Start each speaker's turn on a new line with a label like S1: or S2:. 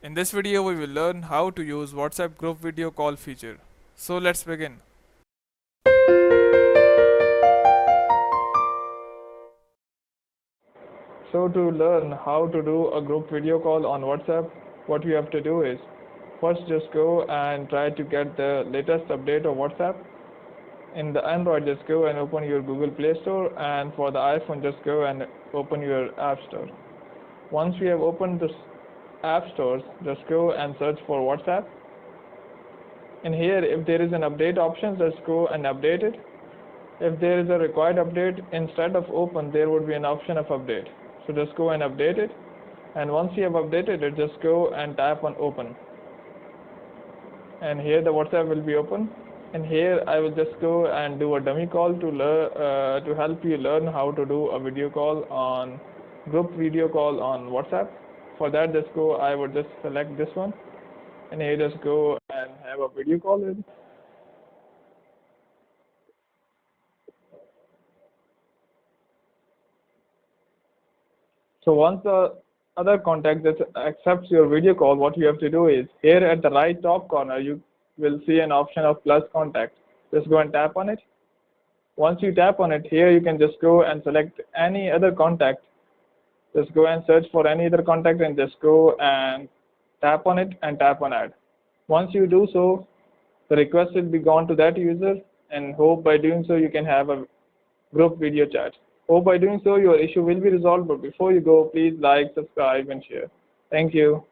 S1: In this video, we will learn how to use WhatsApp group video call feature. So let's begin. So to learn how to do a group video call on WhatsApp, what you have to do is first just go and try to get the latest update of WhatsApp. In the Android, just go and open your Google Play Store, and for the iPhone, just go and open your App Store. Once you have opened the App Stores, just go and search for WhatsApp. In here, if there is an update option, just go and update it. If there is a required update, instead of open, there would be an option of update. So just go and update it. And once you have updated it, just go and tap on open. And here the WhatsApp will be open. And here I will just go and do a dummy call to help you learn how to do a video call on group video call on WhatsApp. For that, just go. I would just select this one, and here just go and have a video call with. So once the other contact just accepts your video call, what you have to do is here at the right top corner, you will see an option of plus contact. Just go and tap on it. Once you tap on it, here you can just go and select any other contact. Just go and search for any other contact and just go and tap on it and tap on add. Once you do so, the request will be gone to that user, and hope by doing so you can have a group video chat. Hope by doing so your issue will be resolved, but before you go, please like, subscribe and share. Thank you.